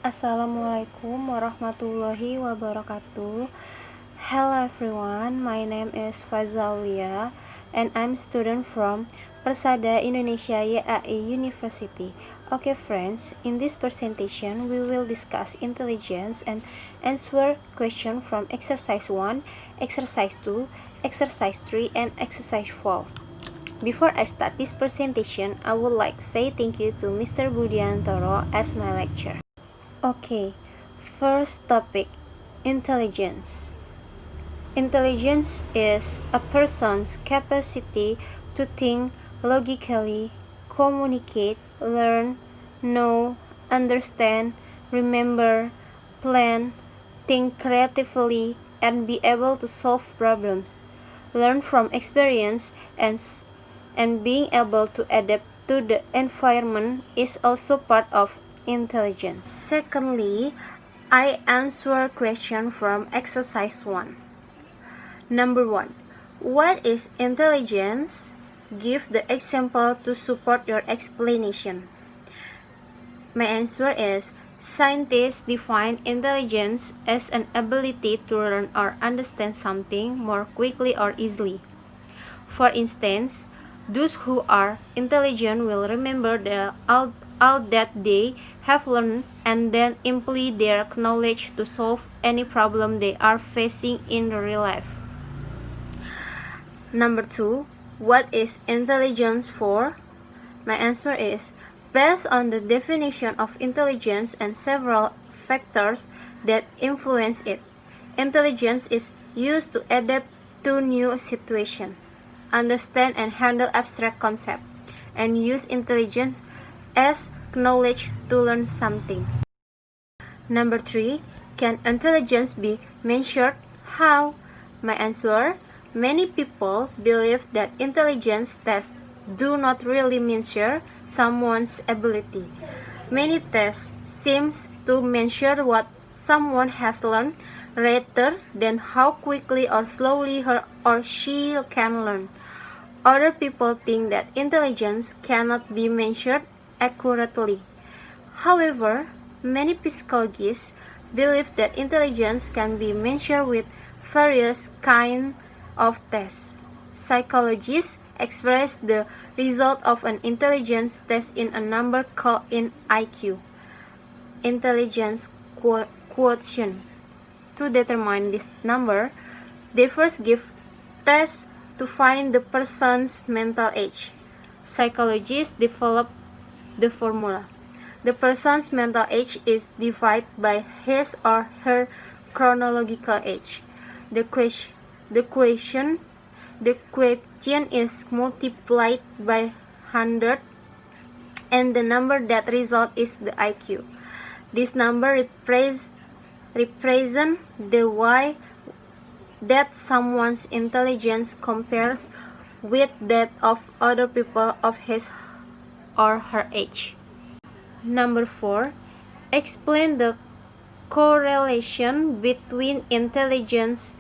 Assalamualaikum warahmatullahi wabarakatuh. Hello everyone, my name is Faza Aulia and I'm student from Persada Indonesia YAI University. Okay friends, in this presentation we will discuss intelligence and answer question from exercise 1, exercise 2, exercise 3 and exercise 4. Before I start this presentation, I would like to say thank you to Mr. Budiantoro as my lecturer. Okay, first topic, intelligence. Intelligence is a person's capacity to think logically, communicate, learn, know, understand, remember, plan, think creatively, and be able to solve problems. Learn from experience and being able to adapt to the environment is also part of intelligence. Secondly, I answer question from exercise 1. Number 1. What is intelligence? Give the example to support your explanation. My answer is scientists define intelligence as an ability to learn or understand something more quickly or easily. For instance, those who are intelligent will remember all that they have learned and then employ their knowledge to solve any problem they are facing in real life. Number 2, what is intelligence for? My answer is, based on the definition of intelligence and several factors that influence it, intelligence is used to adapt to new situations, understand and handle abstract concepts, and use intelligence as knowledge to learn something. Number 3, can intelligence be measured? How? My answer, many people believe that intelligence tests do not really measure someone's ability. Many tests seem to measure what someone has learned rather than how quickly or slowly he or she can learn. Other people think that intelligence cannot be measured accurately. However, many psychologists believe that intelligence can be measured with various kinds of tests. Psychologists express the result of an intelligence test in a number called in IQ, intelligence quotient. To determine this number, they first give tests to find the person's mental age. Psychologists develop the formula. The person's mental age is divided by his or her chronological age. The question is multiplied by 100 and the number that results is the IQ. This number represents the way that someone's intelligence compares with that of other people of his or her age. Number 4. Explain the correlation between intelligence,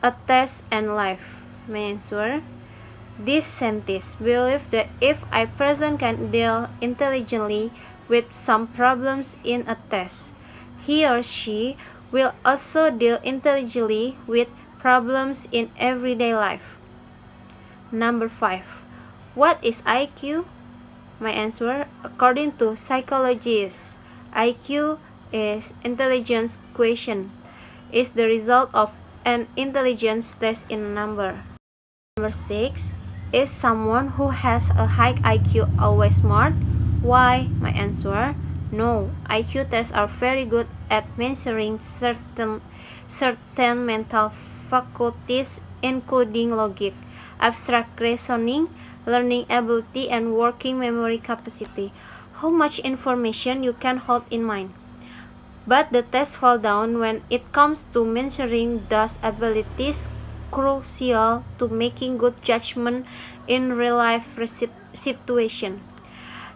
a test, and life. My answer. These scientists believe that if a person can deal intelligently with some problems in a test, he or she will also deal intelligently with problems in everyday life. Number 5. What is IQ? My answer, according to psychologists, IQ is intelligence quotient, is the result of an intelligence test in a number. Number 6, is someone who has a high IQ always smart? Why? My answer, no. IQ tests are very good at measuring certain mental faculties including logic, abstract reasoning, learning ability, and working memory capacity. How much information you can hold in mind. But the tests fall down when it comes to measuring those abilities crucial to making good judgment in real-life situation.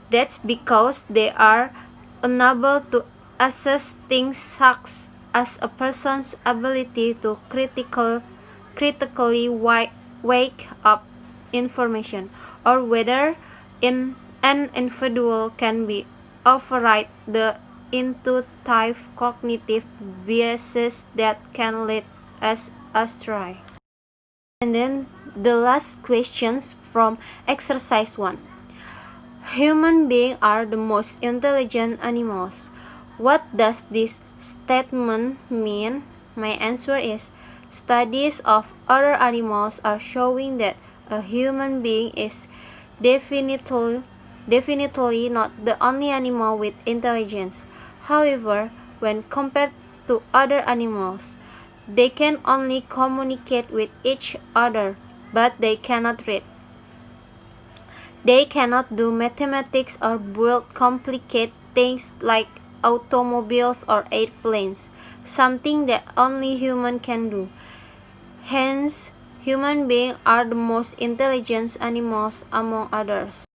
That's because they are unable to assess things such as a person's ability to critically wake up information, or whether an individual can be override the intuitive cognitive biases that can lead us astray. And then the last questions from exercise 1. Human beings are the most intelligent animals. What does this statement mean? My answer is studies of other animals are showing that a human being is definitely not the only animal with intelligence. However, when compared to other animals, they can only communicate with each other, but they cannot read. They cannot do mathematics or build complicated things like automobiles or airplanes, something that only humans can do. Hence, human beings are the most intelligent animals among others.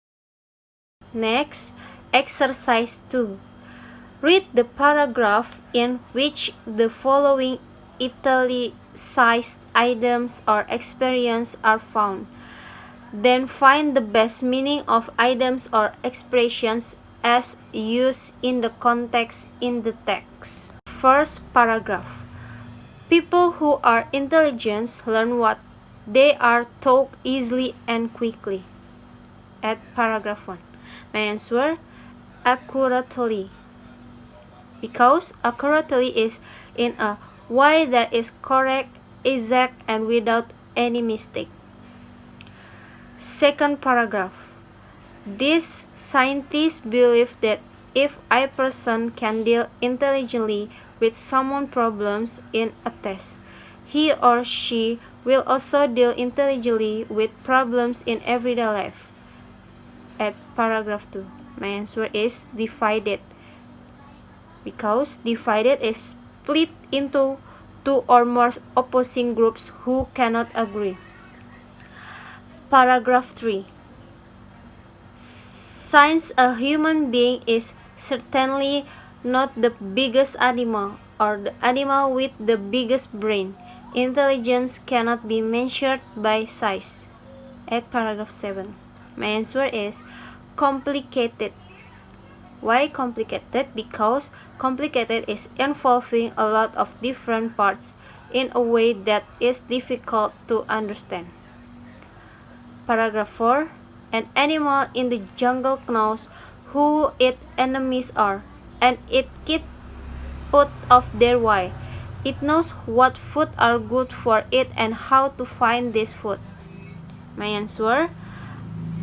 Next, exercise 2. Read the paragraph in which the following italicized items or experiences are found. Then find the best meaning of items or expressions as used in the context in the text. First paragraph. People who are intelligent learn what they are taught easily and quickly. At paragraph 1. My answer, accurately. Because accurately is in a way that is correct, exact, and without any mistake. Second paragraph. These scientists believe that if a person can deal intelligently with someone's problems in a test, he or she will also deal intelligently with problems in everyday life. At paragraph 2, my answer is divided. Because divided is split into two or more opposing groups who cannot agree. Paragraph 3. Since a human being is certainly not the biggest animal or the animal with the biggest brain, intelligence cannot be measured by size. At paragraph 7, my answer is complicated. Why complicated? Because complicated is involving a lot of different parts in a way that is difficult to understand. Paragraph 4. An animal in the jungle knows who its enemies are, and it keeps out of their way. It knows what food are good for it and how to find this food. My answer,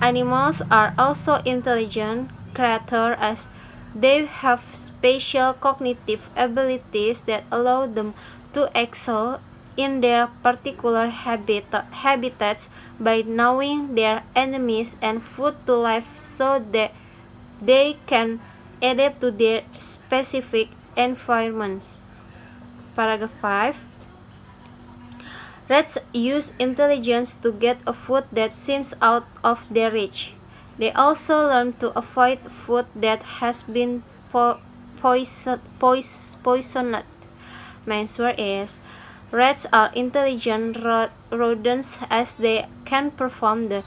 animals are also intelligent creatures as they have special cognitive abilities that allow them to excel in their particular habitats by knowing their enemies and food to life so that they can adapt to their specific environments. Paragraph 5. Rats use intelligence to get a food that seems out of their reach. They also learn to avoid food that has been poisoned. My answer is rats are intelligent rodents as they can perform the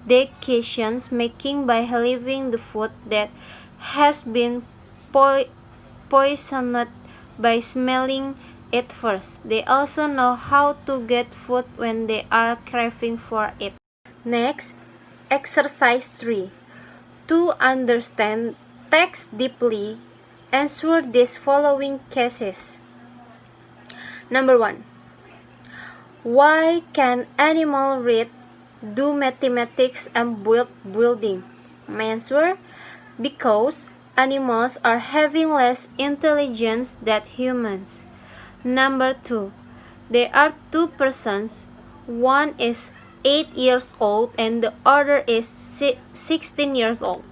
decision making by leaving the food that has been poisoned by smelling it first. They also know how to get food when they are craving for it. Next, exercise 3. To understand text deeply, answer these following cases. Number 1. Why can animals read, do mathematics, and build building? My answer, because animals are having less intelligence than humans. Number 2. There are two persons. One is 8 years old and the other is 16 years old.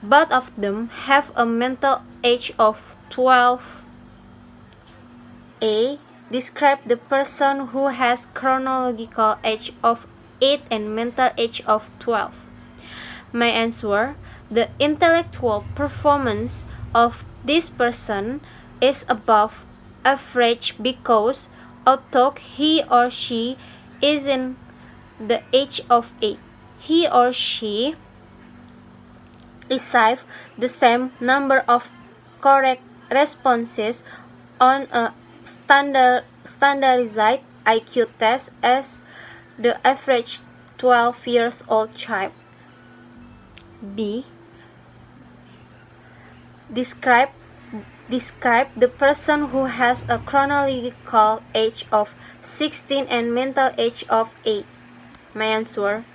Both of them have a mental age of 12. A. Describe the person who has chronological age of 8 and mental age of 12. My answer, the intellectual performance of this person is above average because although he or she is in the age of 8, he or she receives the same number of correct responses on a standardized IQ test as the average 12 years old child. B. Describe the person who has a chronological age of 16 and mental age of 8. My answer: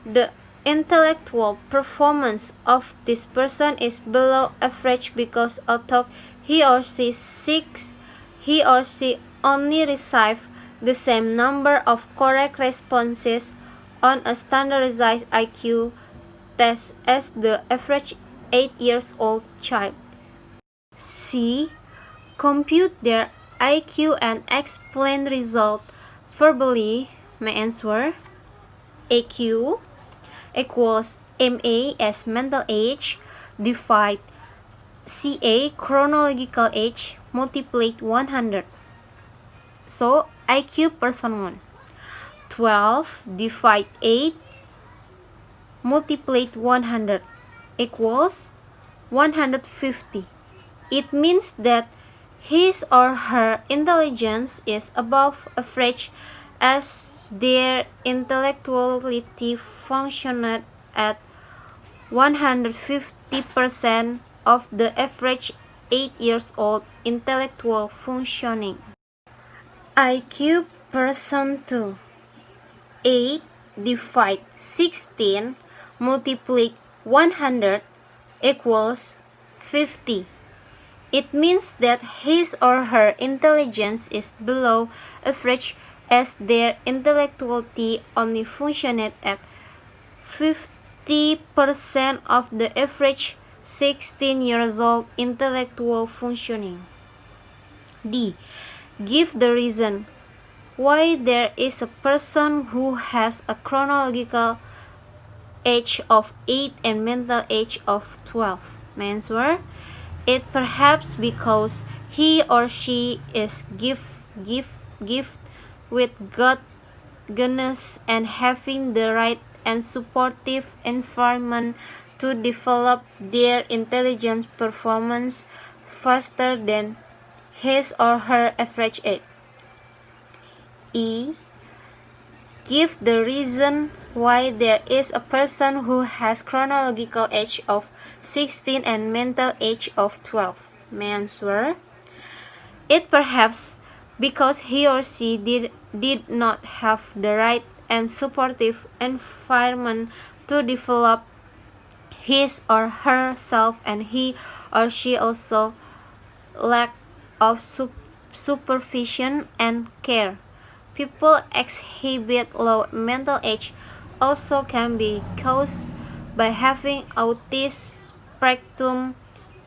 the intellectual performance of this person is below average because although he or she only received the same number of correct responses on a standardized IQ test as the average 8 years old child. C. Compute their IQ and explain result verbally. My answer: AQ equals MA as mental age divide CA chronological age multiplied 100. So IQ person 1. 12 divide 8 multiplied 100 equals 150. It means that his or her intelligence is above average as their intellectuality functioned at 150% of the average 8 years old intellectual functioning. IQ person 2. 8 divide 16 multiplied 100 equals 50. It means that his or her intelligence is below average as their intellectuality only functioned at 50% of the average 16 years old intellectual functioning. D. Give the reason why there is a person who has a chronological age of 8 and mental age of 12. My answer: it perhaps because he or she is gifted with goodness and having the right and supportive environment to develop their intelligence performance faster than his or her average age. E. Give the reason why there is a person who has chronological age of 16 and mental age of 12. My answer: it perhaps because he or she did not have the right and supportive environment to develop his or herself, and he or she also lack of supervision and care. People exhibit low mental age also can be caused by having autism spectrum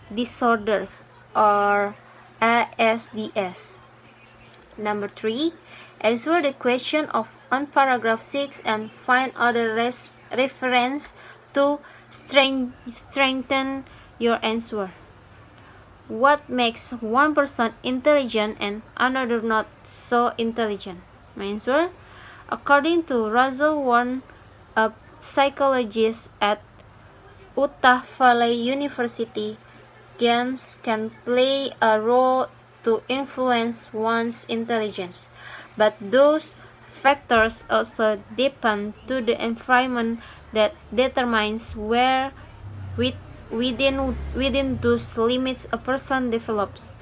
disorders or ASDS. Number 3. Answer the question on paragraph 6 and find other reference to strengthen your answer. What makes one person intelligent and another not so intelligent? My answer: according to Russell Warren, a psychologist at Utah Valley University, genes can play a role to influence one's intelligence, but those factors also depend to the environment that determines where within those limits a person develops.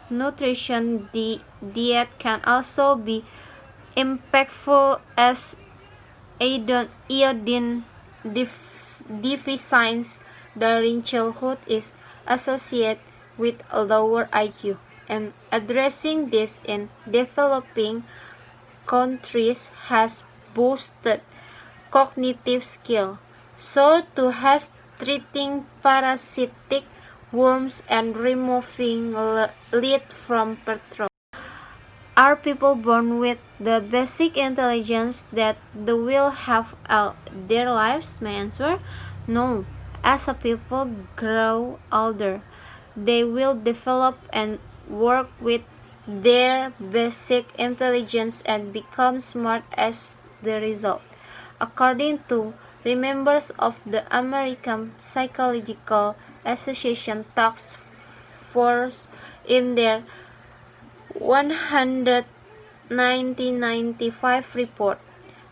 Nutrition diet can also be impactful as iodine deficiency during childhood is associated with a lower IQ, and addressing this in developing countries has boosted cognitive skill. So too has treating parasitic worms and removing lead from petrol. Are people born with the basic intelligence that they will have all their lives? My answer: no. As a people grow older, they will develop and work with their basic intelligence and become smart as the result. According to members of the American Psychological Association Task Force in their 1995 report.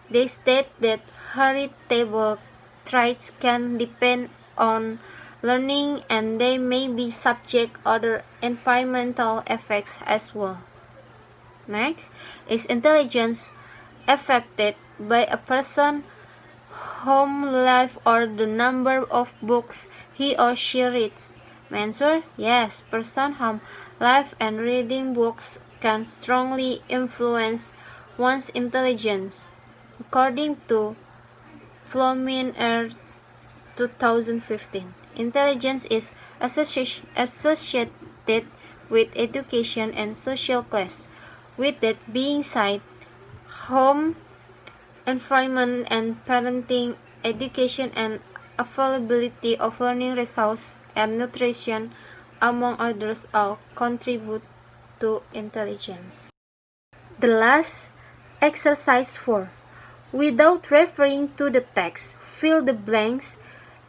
They state that heritable traits can depend on learning and they may be subject to other environmental effects as well. Next, is intelligence affected by a person's home life or the number of books he or she reads? My answer, yes, person home life and reading books can strongly influence one's intelligence. According to Fromin 2015, intelligence is associated with education and social class. With that being said, home environment and parenting, education and availability of learning resources and nutrition, among others, all contribute to intelligence. The last exercise 4. Without referring to the text, fill the blanks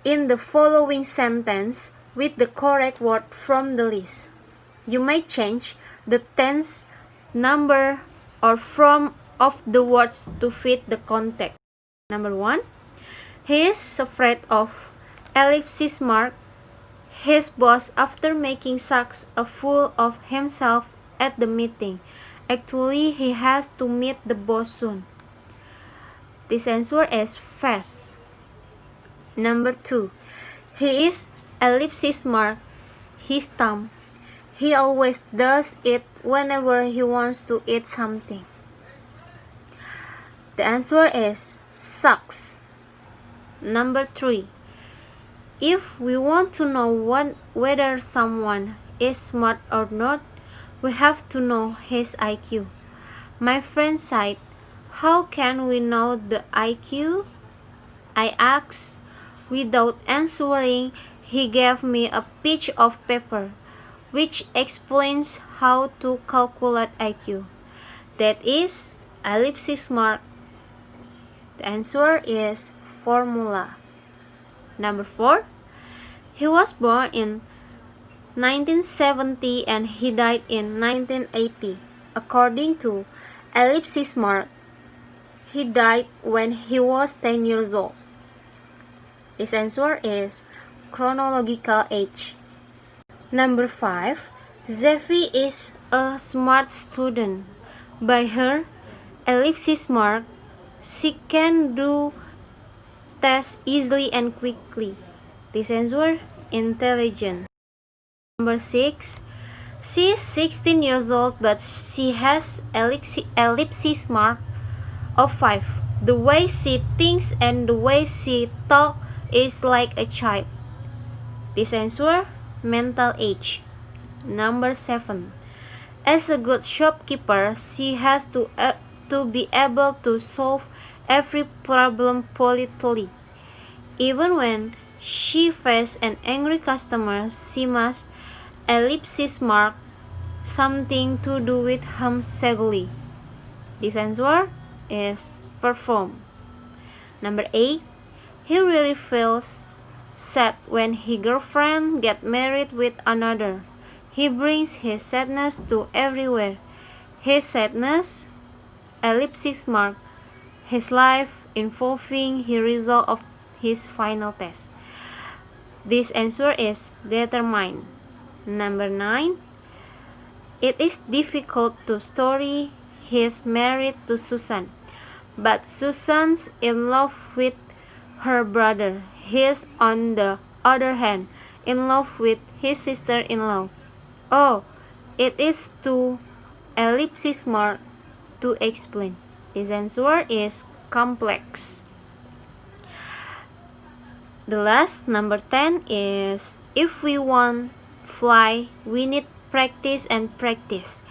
in the following sentence with the correct word from the list. You may change the tense, number, or form of the words to fit the context. Number 1. He is afraid of ellipsis mark his boss after making such a fool of himself at the meeting. Actually, he has to meet the boss soon. This answer is fast. Number 2. He is ellipsis mark his thumb. He always does it whenever he wants to eat something. The answer is sucks. Number 3. If we want to know whether someone is smart or not, we have to know his IQ. My friend said, "How can we know the IQ?" I asked. Without answering, he gave me a piece of paper, which explains how to calculate IQ. That is ellipsis mark. The answer is formula. Number 4. He was born in 1970 and he died in 1980. According to ellipsis mark, he died when he was 10 years old. This answer is chronological age. Number 5. Zefi is a smart student. By her ellipsis mark, she can do tests easily and quickly. This answer, intelligence. Number 6. She is 16 years old but she has ellipsis mark of 5. The way she thinks and the way she talks is like a child. This answer, mental age. Number 7. As a good shopkeeper, she has to be able to solve every problem politely. Even when she faces an angry customer, she must ellipsis mark something to do with him sagely. This answer is perform. Number 8. He really feels sad when his girlfriend gets married with another. He brings his sadness to everywhere. His sadness, ellipsis mark, his life involving the result of his final test. This answer is determined. Number 9. It is difficult to story he's married to Susan, but Susan's in love with her brother. He's on the other hand in love with his sister-in-law. Oh, it is too ellipsis mark to explain. This answer is complex. The last, number 10, is if we want fly, we need practice and practice.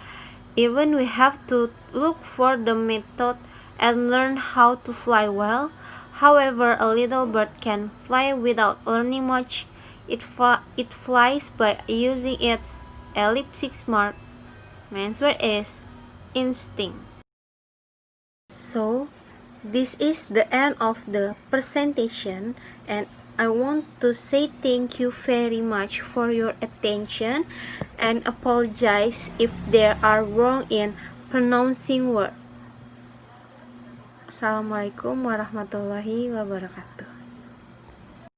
Even we have to look for the method and learn how to fly well. However, a little bird can fly without learning much. It flies by using its ellipsis mark. My answer is instinct. So, this is the end of the presentation, and I want to say thank you very much for your attention and apologize if there are wrong in pronouncing word. Assalamualaikum warahmatullahi wabarakatuh.